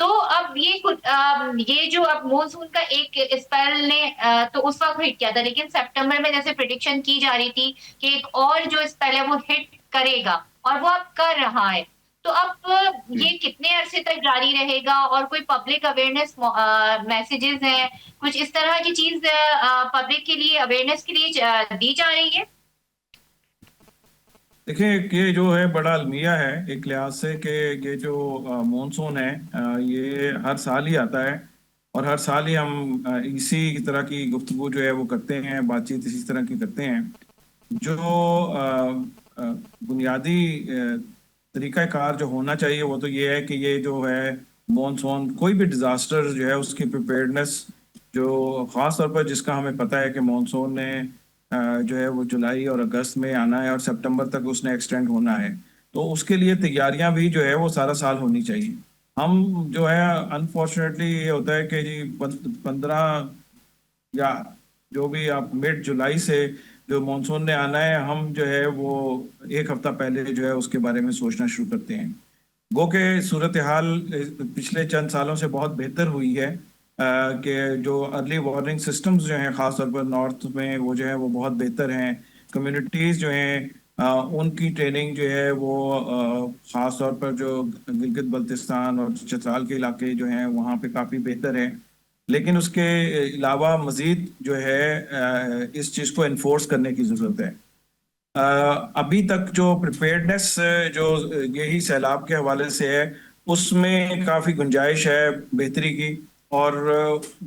تو اب یہ جو اب مونسون کا ایک اسپیل نے تو اس وقت ہٹ کیا تھا، لیکن سپٹمبر میں جیسے پریڈکشن کی جا رہی تھی کہ ایک اور جو اسپیل ہے وہ ہٹ کرے گا، اور وہ اب کر رہا ہے. تو اب یہ کتنے عرصے تک جاری رہے گا، اور کوئی پبلک اویئرنیس میسیجز ہیں، کچھ اس طرح کی چیز پبلک کے لیے اویئرنیس کے لیے دی جا رہی ہے؟ دیکھیں یہ جو ہے بڑا المیہ ہے ایک لحاظ سے کہ یہ جو مونسون ہے یہ ہر سال ہی آتا ہے، اور ہر سال ہی ہم اسی طرح کی گفتگو جو ہے وہ کرتے ہیں، بات چیت اسی طرح کی کرتے ہیں. جو بنیادی طریقہ کار جو ہونا چاہیے وہ تو یہ ہے کہ یہ جو ہے مونسون کوئی بھی ڈیزاسٹر جو ہے اس کی پریپیئرڈنس، جو خاص طور پر جس کا ہمیں پتہ ہے کہ مونسون نے جو ہے وہ جولائی اور اگست میں آنا ہے اور سپٹمبر تک اس نے ایکسٹینڈ ہونا ہے، تو اس کے لیے تیاریاں بھی جو ہے وہ سارا سال ہونی چاہیے. ہم جو ہے انفارچونیٹلی یہ ہوتا ہے کہ جی 15 یا جو بھی آپ مڈ جولائی سے جو مانسون نے آنا ہے، ہم جو ہے وہ ایک ہفتہ پہلے جو ہے اس کے بارے میں سوچنا شروع کرتے ہیں. گو کہ صورتحال پچھلے چند سالوں سے بہت بہتر ہوئی ہے کہ جو ارلی وارننگ سسٹمز جو ہیں خاص طور پر نارتھ میں وہ جو ہے وہ بہت بہتر ہیں. کمیونٹیز جو ہیں ان کی ٹریننگ جو ہے وہ خاص طور پر جو گلگت بلتستان اور چترال کے علاقے جو ہیں وہاں پہ کافی بہتر ہے. لیکن اس کے علاوہ مزید جو ہے اس چیز کو انفورس کرنے کی ضرورت ہے. ابھی تک جو پریپیئرڈنس جو یہی سیلاب کے حوالے سے ہے اس میں کافی گنجائش ہے بہتری کی، اور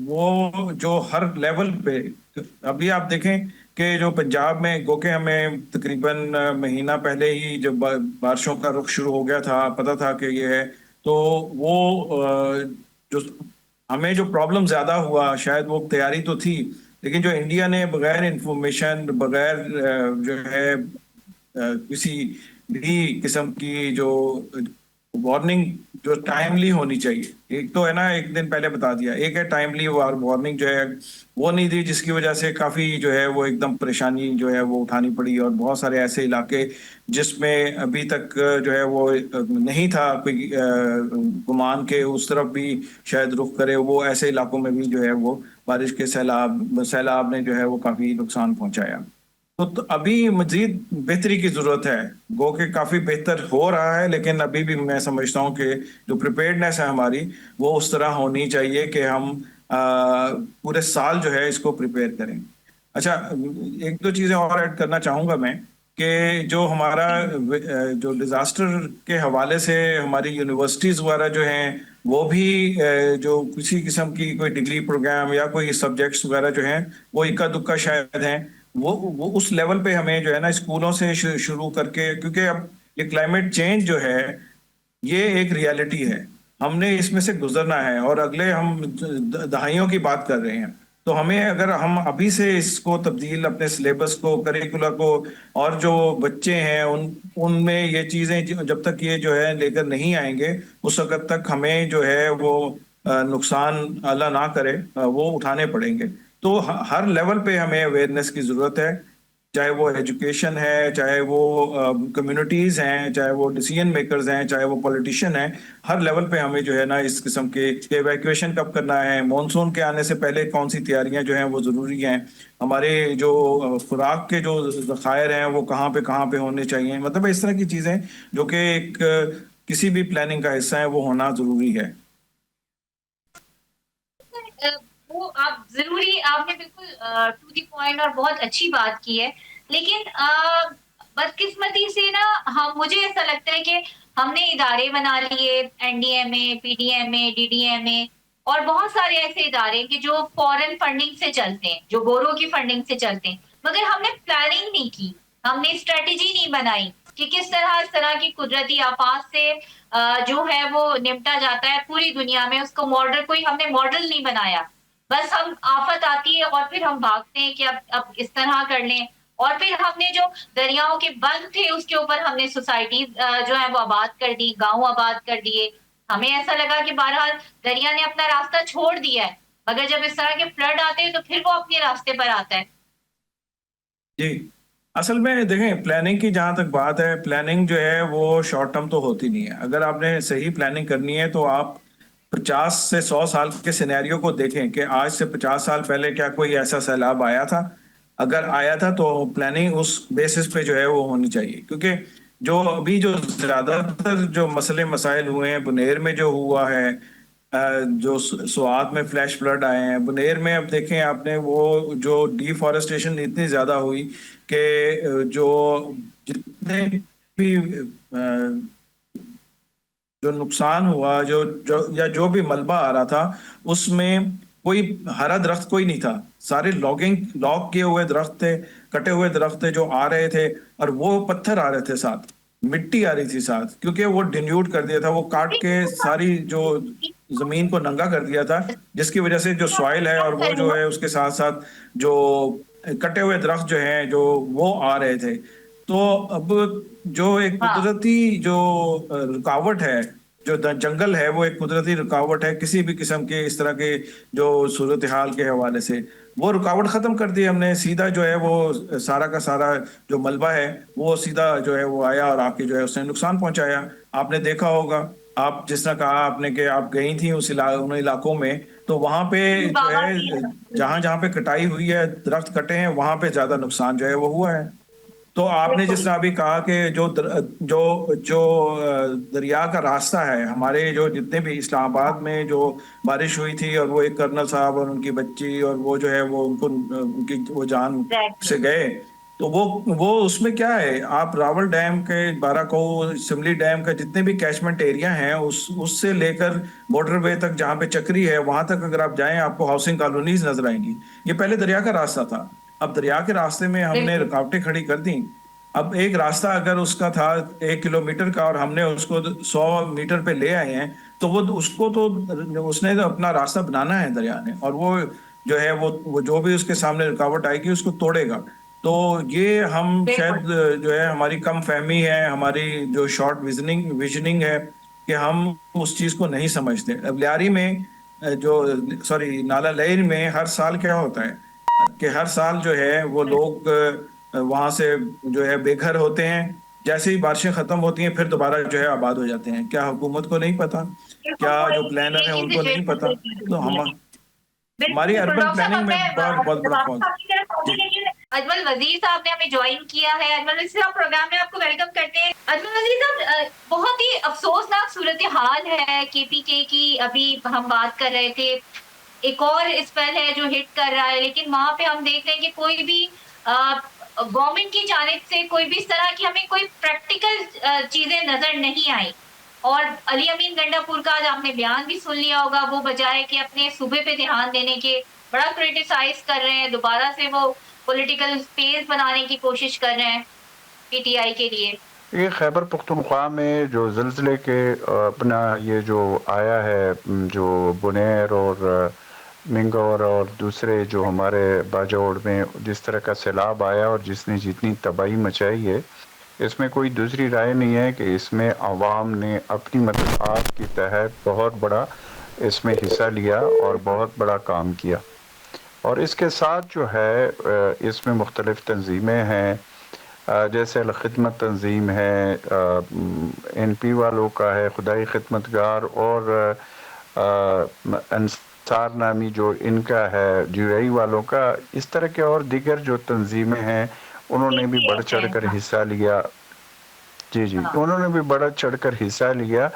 وہ جو ہر لیول پہ ابھی آپ دیکھیں کہ جو پنجاب میں گو کہ ہمیں تقریباً مہینہ پہلے ہی جب بارشوں کا رخ شروع ہو گیا تھا، پتہ تھا کہ یہ ہے، تو وہ جو ہمیں جو پرابلم زیادہ ہوا شاید وہ تیاری تو تھی، لیکن جو انڈیا نے بغیر انفارمیشن، بغیر جو ہے کسی بھی قسم کی جو وارننگ جو ٹائملی ہونی چاہیے، ایک تو ہے نا ایک دن پہلے بتا دیا، ایک ہے ٹائملی وارننگ جو ہے وہ نہیں دی، جس کی وجہ سے کافی جو ہے وہ ایک دم پریشانی جو ہے وہ اٹھانی پڑی، اور بہت سارے ایسے علاقے جس میں ابھی تک جو ہے وہ نہیں تھا کوئی گمان کے اس طرف بھی شاید رخ کرے، وہ ایسے علاقوں میں بھی جو ہے وہ بارش کے سیلاب نے جو ہے وہ کافی نقصان پہنچایا. تو ابھی مزید بہتری کی ضرورت ہے. گو کہ کافی بہتر ہو رہا ہے، لیکن ابھی بھی میں سمجھتا ہوں کہ جو پریپیئرڈنیس ہے ہماری وہ اس طرح ہونی چاہیے کہ ہم پورے سال جو ہے اس کو پریپیئر کریں. اچھا ایک دو چیزیں اور ایڈ کرنا چاہوں گا میں کہ جو ہمارا جو ڈیزاسٹر کے حوالے سے ہماری یونیورسٹیز وغیرہ جو ہیں وہ بھی جو کسی قسم کی کوئی ڈگری پروگرام یا کوئی سبجیکٹس وغیرہ جو ہیں وہ اکا دکا شاید ہیں، وہ اس لیول پہ ہمیں جو ہے نا اسکولوں سے شروع کر کے، کیونکہ اب یہ کلائمیٹ چینج جو ہے یہ ایک ریالٹی ہے، ہم نے اس میں سے گزرنا ہے، اور اگلے ہم دہائیوں کی بات کر رہے ہیں. تو ہمیں اگر ہم ابھی سے اس کو تبدیل اپنے سلیبس کو، کریکولا کو، اور جو بچے ہیں ان میں یہ چیزیں جب تک یہ جو ہے لے کر نہیں آئیں گے اس وقت تک ہمیں جو ہے وہ نقصان اللہ نہ کرے وہ اٹھانے پڑیں گے. تو ہر لیول پہ ہمیں اویئرنیس کی ضرورت ہے، چاہے وہ ایجوکیشن ہے، چاہے وہ کمیونٹیز ہیں، چاہے وہ ڈیسیژن میکرز ہیں، چاہے وہ پولیٹیشین ہیں. ہر لیول پہ ہمیں جو ہے نا اس قسم کے ایویکویشن کب کرنا ہے، مانسون کے آنے سے پہلے کون سی تیاریاں جو ہیں وہ ضروری ہیں، ہمارے جو خوراک کے جو ذخائر ہیں وہ کہاں پہ ہونے چاہیے، مطلب اس طرح کی چیزیں جو کہ ایک کسی بھی پلاننگ کا حصہ ہے وہ ہونا ضروری ہے. وہ آپ ضروری، آپ نے بالکل ٹو دی پوائنٹ اور بہت اچھی بات کی ہے، لیکن بدقسمتی سے نا مجھے ایسا لگتا ہے کہ ہم نے ادارے بنا لیے، این ڈی ایم اے، پی ڈی ایم اے، ڈی ڈی ایم اے، اور بہت سارے ایسے ادارے کہ جو فورن فنڈنگ سے چلتے ہیں، جو گورو کی فنڈنگ سے چلتے ہیں، مگر ہم نے پلاننگ نہیں کی، ہم نے اسٹریٹجی نہیں بنائی کہ کس طرح اس طرح کی قدرتی آفات سے جو ہے وہ نمٹا جاتا ہے پوری دنیا میں. اس کو ماڈل، کوئی ہم نے ماڈل نہیں بنایا، بس ہم آفت آتی ہے اور پھر ہم بھاگتے ہیں کہ اب اس طرح کر لیں. اور پھر ہم نے جو دریاؤں کے بند تھے اس کے اوپر ہم نے سوسائٹیز جو ہے وہ آباد کر دی، گاؤں آباد کر دیے. ہمیں ایسا لگا کہ بہرحال دریا نے اپنا راستہ چھوڑ دیا ہے، مگر جب اس طرح کے فلڈ آتے ہیں تو پھر وہ اپنے راستے پر آتا ہے. جی اصل میں دیکھیں پلاننگ کی جہاں تک بات ہے، پلاننگ جو ہے وہ شارٹ ٹرم تو ہوتی نہیں ہے. اگر آپ نے صحیح پلاننگ کرنی ہے تو آپ 50 سے 100 سال کے سینیریو کو دیکھیں کہ آج سے 50 سال پہلے کیا کوئی ایسا سیلاب آیا تھا؟ اگر آیا تھا تو پلاننگ اس بیسس پہ جو ہے وہ ہونی چاہیے، کیونکہ جو ابھی جو زیادہ تر جو مسئلے مسائل ہوئے ہیں، بنیر میں جو ہوا ہے، جو سوات میں فلیش فلڈ آئے ہیں، بنیر میں اب دیکھیں آپ نے وہ جو ڈیفارسٹیشن اتنی زیادہ ہوئی کہ جو جتنے بھی جو نقصان ہوا، جو بھی ملبہ آ رہا تھا، اس میں کوئی ہرا درخت کوئی نہیں تھا، سارے لاگ کیے ہوئے درخت تھے، کٹے ہوئے درخت تھے جو آ رہے تھے، اور وہ پتھر آ رہے تھے ساتھ، مٹی آ رہی تھی ساتھ، کیونکہ وہ ڈینیوٹ کر دیا تھا، وہ کاٹ کے ساری جو زمین کو ننگا کر دیا تھا، جس کی وجہ سے جو سوائل ہے اور وہ جو ہے اس کے ساتھ ساتھ جو کٹے ہوئے درخت جو ہیں جو وہ آ رہے تھے. تو اب جو ایک قدرتی جو رکاوٹ ہے، جو جنگل ہے، وہ ایک قدرتی رکاوٹ ہے کسی بھی قسم کے اس طرح کے جو صورتحال کے حوالے سے، وہ رکاوٹ ختم کر دی ہم نے. سیدھا جو ہے وہ سارا کا سارا جو ملبہ ہے وہ سیدھا جو ہے وہ آیا اور آ کے جو ہے اس نے نقصان پہنچایا. آپ نے دیکھا ہوگا، آپ جس طرح کہا آپ نے کہ آپ گئی تھیں ان علاقوں میں، تو وہاں پہ جو ہے جہاں پہ کٹائی ہوئی ہے، درخت کٹے ہیں، وہاں پہ زیادہ نقصان جو ہے وہ ہوا ہے. تو آپ نے جس طرح ابھی کہا کہ جو دریا کا راستہ ہے، ہمارے جو جتنے بھی اسلام آباد میں جو بارش ہوئی تھی اور وہ ایک کرنل صاحب اور ان کی بچی اور وہ جو ہے وہ ان کی وہ جان سے گئے، تو وہ اس میں کیا ہے، آپ راول ڈیم کے، بارہ کو سملی ڈیم کا جتنے بھی کیچمنٹ ایریا ہیں، اس سے لے کر بارڈر وے تک جہاں پہ چکری ہے، وہاں تک اگر آپ جائیں آپ کو ہاؤسنگ کالونیز نظر آئیں گی. یہ پہلے دریا کا راستہ تھا، اب دریا کے راستے میں ہم نے رکاوٹیں کھڑی کر دیں. اب ایک راستہ اگر اس کا تھا 1 کلومیٹر کا اور ہم نے اس کو 100 میٹر پہ لے آئے ہیں، تو وہ اس کو تو اس نے اپنا راستہ بنانا ہے دریا نے، اور وہ جو ہے وہ جو بھی اس کے سامنے رکاوٹ آئے گی اس کو توڑے گا. تو یہ ہم شاید جو ہے ہماری کم فہمی ہے، ہماری جو شارٹ ویژننگ ہے کہ ہم اس چیز کو نہیں سمجھتے. اب لیاری میں نالا لہر میں ہر سال کیا ہوتا ہے کہ ہر سال جو ہے وہ لوگ وہاں سے جو ہے بے گھر ہوتے ہیں، جیسے ہی بارشیں ختم ہوتی ہیں پھر دوبارہ جو ہے آباد ہو جاتے ہیں. کیا حکومت کو نہیں پتا؟ کیا جو پلانر ہیں ان کو نہیں پتا؟ تو ہماری اربن پلاننگ میں بہت بڑا فالٹ. لیکن اجمل وزیر صاحب نے ہمیں جوائن کیا ہے. اجمل وزیر صاحب پروگرام میں آپ کو ویلکم کرتے ہیں. اجمل وزیر صاحب، بہت ہی افسوسناک صورتحال ہے KPK کی. ابھی ہم بات کر رہے تھے ایک اور اسپیل ہے جو ہٹ کر رہا ہے، لیکن وہاں پہ ہم دیکھ رہے ہیں کہ کوئی بھی گورنمنٹ کی جانب سے کوئی بھی اس طرح کی ہمیں کوئی پریکٹیکل چیزیں نظر نہیں آئی. اور علی امین گنڈا پور کا آج آپ نے بیان بھی سن لیا ہوگا، وہ بجائے کہ اپنے صوبے پہ دھیان دینے کے بڑا کرٹیسائز کر رہے ہیں، دوبارہ سے وہ پولیٹیکل سپیس بنانے کی کوشش کر رہے ہیں PTI کے لیے. یہ خیبر پختونخوا میں جو زلزلے کے اپنا یہ جو آیا ہے، جو بنیر اور منگور اور دوسرے جو ہمارے باجوڑ میں جس طرح کا سیلاب آیا اور جس نے جتنی تباہی مچائی ہے، اس میں کوئی دوسری رائے نہیں ہے کہ اس میں عوام نے اپنی مدفوعات کے تحت بہت بڑا اس میں حصہ لیا اور بہت بڑا کام کیا. اور اس کے ساتھ جو ہے اس میں مختلف تنظیمیں ہیں، جیسے الخدمت تنظیم ہے، NP والوں کا ہے، خدائی خدمتگار، اور انصار نامی جو ان کا ہے UAE والوں کا، اس طرح کے اور دیگر جو تنظیمیں ہیں انہوں نے بھی بڑھ چڑھ کر حصہ لیا. جی انہوں نے بھی بڑھ چڑھ کر حصہ لیا.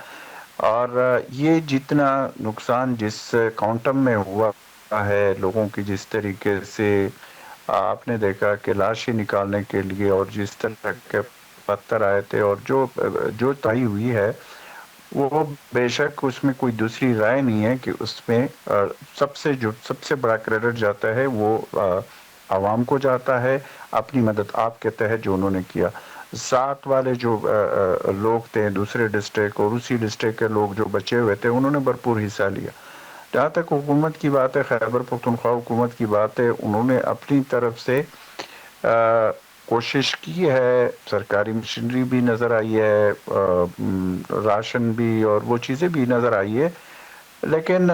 اور یہ جتنا نقصان جس کوانٹم میں ہوا ہے، لوگوں کی جس طریقے سے آپ نے دیکھا کہ لاشیں نکالنے کے لیے اور جس طرح کے پتھر آئے تھے اور جو تباہی ہوئی ہے، وہ بے شک اس میں کوئی دوسری رائے نہیں ہے کہ اس میں سب سے بڑا کریڈٹ جاتا ہے وہ عوام کو جاتا ہے، اپنی مدد آپ کے تحت جو انہوں نے کیا. ساتھ والے جو لوگ تھے دوسرے ڈسٹرکٹ اور اسی ڈسٹرکٹ کے لوگ جو بچے ہوئے تھے، انہوں نے بھرپور حصہ لیا. جہاں تک حکومت کی بات ہے، خیبر پختونخوا حکومت کی بات ہے، انہوں نے اپنی طرف سے کوشش کی ہے، سرکاری مشینری بھی نظر آئی ہے، راشن بھی اور وہ چیزیں بھی نظر آئی ہے. لیکن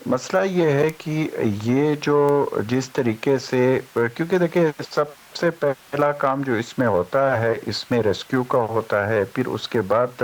مسئلہ یہ ہے کہ یہ جو جس طریقے سے، کیونکہ دیکھیں سب سے پہلا کام جو اس میں ہوتا ہے، اس میں ریسکیو کا ہوتا ہے، پھر اس کے بعد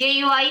JUI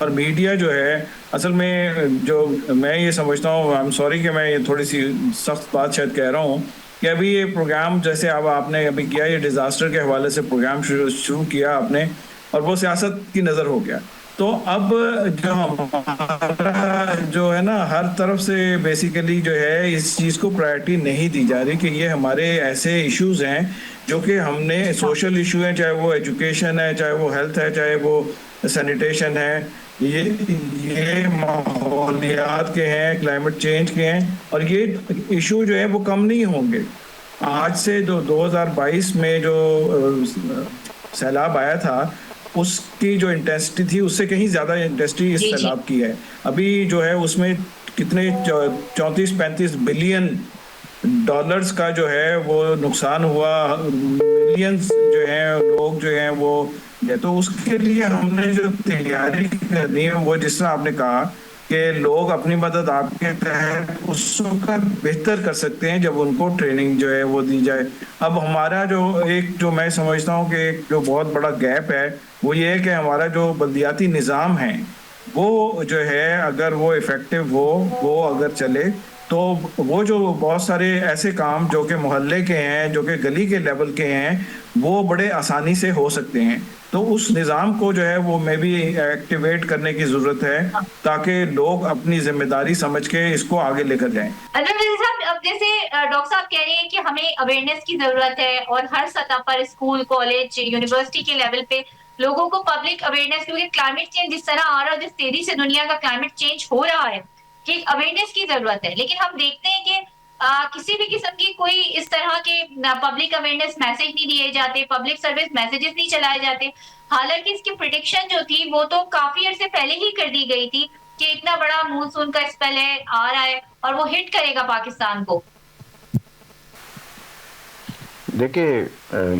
اور میڈیا جو ہے اصل میں جو میں یہ سمجھتا ہوں، آئی ایم سوری کہ میں یہ تھوڑی سی سخت بات شاید کہہ رہا ہوں، کہ ابھی یہ پروگرام جیسے اب آپ نے ابھی کیا، یہ ڈیزاسٹر کے حوالے سے پروگرام شروع کیا آپ نے، اور وہ سیاست کی نظر ہو گیا، تو اب جو ہمارا جو ہے نا ہر طرف سے بیسیکلی جو ہے اس چیز کو پرائرٹی نہیں دی جا رہی کہ یہ ہمارے ایسے ایشوز ہیں جو کہ ہم نے سوشل ایشو ہیں، چاہے وہ ایجوکیشن ہے، چاہے وہ ہیلتھ ہے، چاہے وہ سینیٹیشن ہے، یہ ماحولیات کے ہیں، کلائمیٹ چینج کے ہیں، اور یہ ایشو جو ہے وہ کم نہیں ہوں گے۔ آج سے 2022 میں جو سیلاب آیا تھا اس کی جو انٹینسٹی تھی اس سے کہیں زیادہ انٹینسٹی اس سیلاب کی ہے۔ ابھی جو ہے اس میں کتنے 34-35 بلین ڈالرز کا جو ہے وہ نقصان ہوا، ملینز جو ہیں لوگ جو ہیں وہ، تو اس کے لیے ہم نے جو تیاری کرنی ہے وہ جس طرح آپ نے کہا کہ لوگ اپنی مدد آپ کے تحت اس کا بہتر کر سکتے ہیں جب ان کو ٹریننگ جو ہے وہ دی جائے۔ اب ہمارا جو میں سمجھتا ہوں کہ ایک جو بہت بڑا گیپ ہے وہ یہ ہے کہ ہمارا جو بلدیاتی نظام ہے وہ جو ہے اگر وہ افیکٹو ہو، وہ اگر چلے تو وہ جو بہت سارے ایسے کام جو کہ محلے کے ہیں، جو کہ گلی کے لیول کے ہیں، وہ بڑے آسانی سے ہو سکتے ہیں۔ تو اس نظام کو جو ہے وہ میں بھی ایکٹیویٹ کرنے کی ضرورت ہے تاکہ لوگ اپنی ذمہ داری سمجھ کے اس کو آگے لے کر جائیں۔ صاحب اب جیسے ڈاکٹر صاحب کہہ رہے ہیں کہ ہمیں اویئرنیس کی ضرورت ہے، اور ہر سطح پر اسکول، کالج، یونیورسٹی کے لیول پہ لوگوں کو پبلک اویئرنیس، کیونکہ کلائمیٹ چینج جس طرح آ رہا ہے، جس تیزی سے دنیا کا کلائمیٹ چینج ہو رہا ہے کہ اویئرنیس کی ضرورت ہے، لیکن ہم دیکھتے ہیں کہ کسی بھی قسم کی کوئی اس طرح کے پبلک اویئرنیس میسج نہیں دیے جاتے، پبلک سروس میسیجز نہیں چلائے جاتے، حالانکہ اس کی پریڈکشن جو تھی وہ تو کافی عرصے پہلے ہی کر دی گئی تھی کہ اتنا بڑا مونسون کا اسپیل ہے، آ رہا ہے اور وہ ہٹ کرے گا پاکستان کو۔ دیکھیں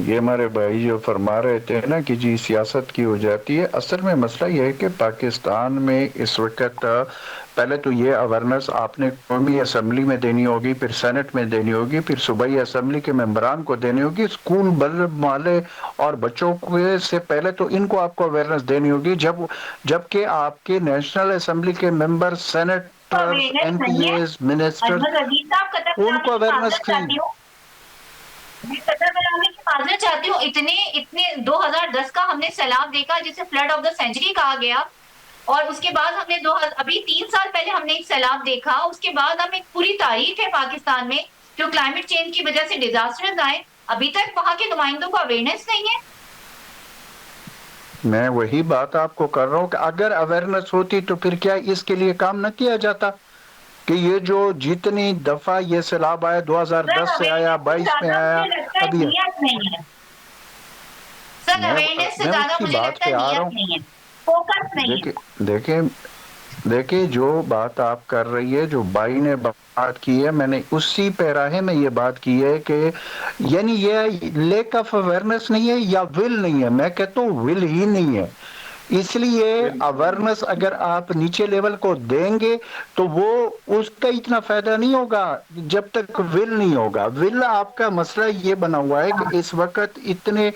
یہ ہمارے بھائی جو فرما رہے تھے نا کہ جی سیاست کی ہو جاتی ہے، اصل میں مسئلہ یہ ہے کہ پاکستان میں اس وقت پہلے تو یہ اویرنس آپ نے قومی اسمبلی میں دینی ہوگی، پھر سینٹ میں دینی ہوگی، پھر صوبائی اسمبلی کے ممبران کو دینی ہوگی، اسکول محلے اور بچوں سے پہلے تو ان کو آپ کو اویرنس دینی ہوگی، جبکہ آپ کے نیشنل اسمبلی کے member, senator, M P s, minister, ان کو اویرنس کی۔ میں قطر بلانے کی معذرت چاہتی ہوں، اتنے 2010 کا ہم نے سیلاب دیکھا جسے فلڈ آف دا سینچری کہا گیا، اور اس کے بعد ہم نے ابھی 3 سال پہلے ہم نے ایک سیلاب دیکھا، اس کے بعد ہم ایک پوری تاریخ ہے پاکستان میں جو کلائمیٹ چینج کی وجہ سے ڈیزاسٹرز آئے، ابھی تک وہاں کے نمائندوں کو اویئرنیس نہیں ہے۔ میں وہی بات آپ کو کر رہا ہوں کہ اگر اویئرنیس ہوتی تو پھر کیا اس کے لیے کام نہ کیا جاتا کہ یہ جو جتنی دفعہ یہ سیلاب آیا، 2010 سے آیا، 22 میں آیا، ابھی سر اویئرنیس سے زیادہ مجھے لگتا ہے نیت نہیں ہے، فوکس نہیں ہے۔ دیکھیں جو بات آپ کر رہی ہے، جو بھائی نے بات کی ہے، میں نے اسی پیراہے میں یہ بات کی ہے کہ یعنی یہ لیک آف اویئرنیس نہیں ہے یا ول نہیں ہے، میں کہتا ہوں ول ہی نہیں ہے۔ اس لیے اویئرنیس اگر آپ نیچے لیول کو دیں گے تو وہ اس کا اتنا فائدہ نہیں ہوگا جب تک ول نہیں ہوگا۔ ول آپ کا مسئلہ یہ بنا ہوا ہے کہ اس وقت اتنے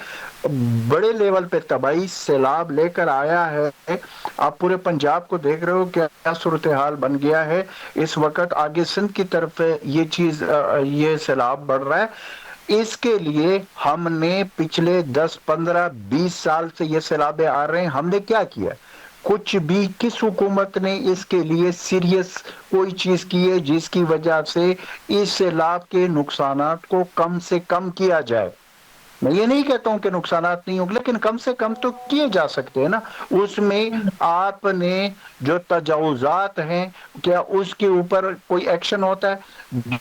بڑے لیول پہ تباہی سیلاب لے کر آیا ہے، آپ پورے پنجاب کو دیکھ رہے ہو کیا صورتحال بن گیا ہے اس وقت، آگے سندھ کی طرف یہ سیلاب بڑھ رہا ہے۔ اس کے لیے ہم نے پچھلے 10 15 20 سال سے یہ سیلابیں آ رہے ہیں، ہم نے کیا کیا؟ کچھ بھی کس حکومت نے اس کے لیے سیریس کوئی چیز کی ہے جس کی وجہ سے اس سیلاب کے نقصانات کو کم سے کم کیا جائے؟ میں یہ نہیں کہتا ہوں کہ نقصانات نہیں ہوں گے، لیکن کم سے کم تو کیے جا سکتے ہیں نا۔ اس میں آپ نے جو تجاوزات ہیں کیا اس کے اوپر کوئی ایکشن ہوتا ہے؟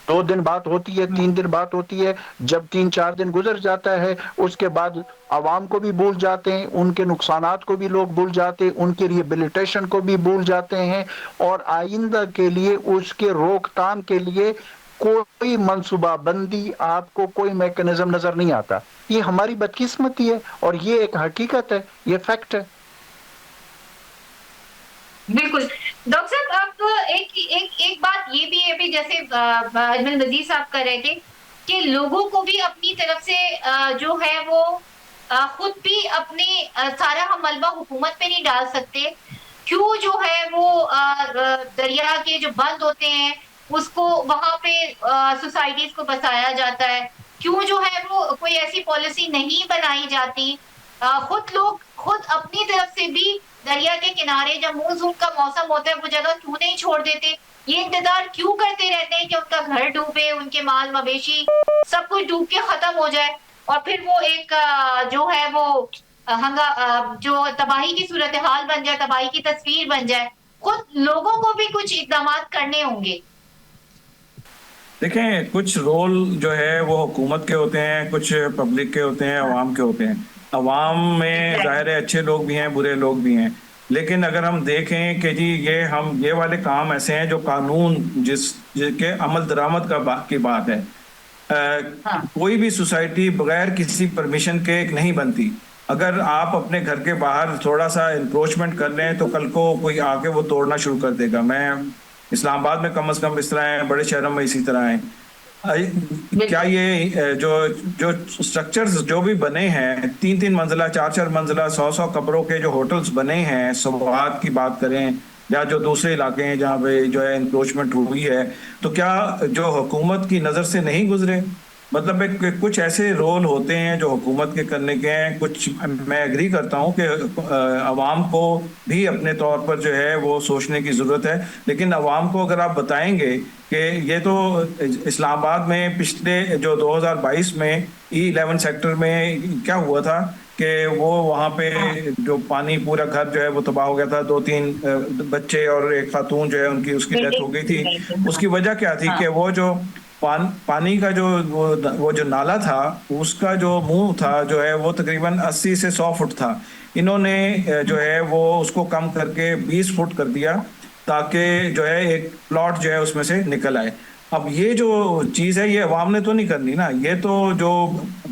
2 دن بات ہوتی ہے، 3 دن بات ہوتی ہے، جب 3-4 دن گزر جاتا ہے اس کے بعد عوام کو بھی بھول جاتے ہیں، ان کے نقصانات کو بھی لوگ بھول جاتے ہیں، ان کے ریہیبلیٹیشن کو بھی بھول جاتے ہیں، اور آئندہ کے لیے اس کے روک تھام کے لیے کوئی منصوبہ بندی، آپ کو کوئی میکنزم نظر نہیں آتا۔ یہ ہماری بدقسمتی ہے اور یہ ایک حقیقت ہے، یہ فیکٹ ہے۔ بالکل ڈاکٹر صاحب، آپ ایک بات یہ بھی ہے بھی جیسے اجمل نذیر صاحب کر رہے تھے کہ لوگوں کو بھی اپنی طرف سے جو ہے وہ خود بھی اپنے سارا ہم ملبہ حکومت پہ نہیں ڈال سکتے، کیوں جو ہے وہ دریا کے جو بند ہوتے ہیں اس کو وہاں پہ سوسائٹیز کو بسایا جاتا ہے، کیوں جو ہے وہ کوئی ایسی پالیسی نہیں بنائی جاتی، خود لوگ خود اپنی طرف سے بھی دریا کے کنارے جب مونسون کا موسم ہوتا ہے وہ جگہ کیوں نہیں چھوڑ دیتے، یہ انتظار کیوں کرتے رہتے ہیں کہ ان کا گھر ڈوبے، ان کے مال مویشی سب کچھ ڈوب کے ختم ہو جائے اور پھر وہ ایک جو ہے وہ جو تباہی کی صورتحال بن جائے، تباہی کی تصویر بن جائے، خود لوگوں کو بھی کچھ اقدامات کرنے ہوں گے۔ دیکھیں کچھ رول جو ہے وہ حکومت کے ہوتے ہیں، کچھ پبلک کے ہوتے ہیں، عوام کے ہوتے ہیں۔ عوام میں ظاہر ہے اچھے لوگ بھی ہیں، برے لوگ بھی ہیں، لیکن اگر ہم دیکھیں کہ جی یہ والے کام ایسے ہیں جو قانون جس کے عمل درآمد کی بات ہے، کوئی بھی سوسائٹی بغیر کسی پرمیشن کے نہیں بنتی۔ اگر آپ اپنے گھر کے باہر تھوڑا سا انکروچمنٹ کر لیں تو کل کو کوئی آ کے وہ توڑنا شروع کر دے گا۔ میں اسلام آباد میں کم از کم اس طرح ہیں، بڑے شہروں میں اسی طرح ہیں۔ کیا یہ جو سٹرکچرز جو بھی بنے ہیں، 3 منزلہ 4 منزلہ 100 کمروں کے جو ہوٹلز بنے ہیں، سوات کی بات کریں یا جو دوسرے علاقے ہیں جہاں پہ جو ہے انکروچمنٹ ہوئی ہے، تو کیا جو حکومت کی نظر سے نہیں گزرے؟ مطلب کچھ ایسے رول ہوتے ہیں جو حکومت کے کرنے کے ہیں، کچھ میں ایگری کرتا ہوں کہ عوام کو بھی اپنے طور پر جو ہے وہ سوچنے کی ضرورت ہے، لیکن عوام کو اگر آپ بتائیں گے کہ یہ تو اسلام آباد میں پچھلے جو 2022 میں E11 سیکٹر میں کیا ہوا تھا کہ وہ وہاں پہ جو پانی پورا گھر جو ہے وہ تباہ ہو گیا تھا، 2-3 بچے اور ایک خاتون جو ہے اس کی ڈیتھ ہو گئی تھی۔ اس کی وجہ کیا تھی کہ وہ جو پانی کا جو وہ جو نالا تھا، اس کا جو منہ تھا جو ہے وہ تقریباً 80 سے 100 فٹ تھا۔ انہوں نے جو ہے وہ اس کو کم کر کے 20 فٹ کر دیا تاکہ جو ہے ایک پلاٹ جو ہے اس میں سے نکل آئے۔ اب یہ جو چیز ہے یہ عوام نے تو نہیں کرنی نا، یہ تو جو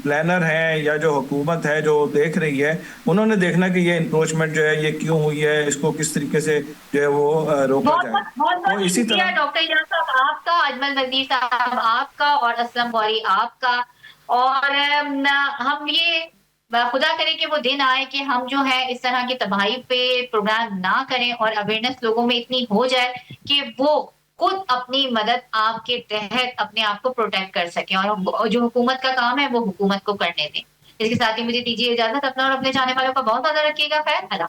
پلانر ہیں یا جو حکومت ہے جو دیکھ رہی ہے، انہوں نے دیکھنا کہ یہ انکروچمنٹ جو ہے یہ کیوں ہوئی ہے، اس کو کس طریقے سے جو ہے وہ روکا جائے۔ بہت اسی شکریہ طرح ڈاکٹر اجاز صاحب آپ کا، اجمل نذیر صاحب آپ کا، اور اسلم غوری آپ کا، اور ہم یہ خدا کرے کہ وہ دن آئے کہ ہم جو ہے اس طرح کی تباہی پہ پروگرام نہ کریں اور اویئرنیس لوگوں میں اتنی ہو جائے کہ وہ خود اپنی مدد آپ کے تحت اپنے آپ کو پروٹیکٹ کر سکیں، اور جو حکومت کا کام ہے وہ حکومت کو کرنے دیں۔ اس کے ساتھ ہی مجھے دیجیے اجازت، اپنا اور اپنے جانے والوں کا بہت زیادہ رکھیے گا خیر۔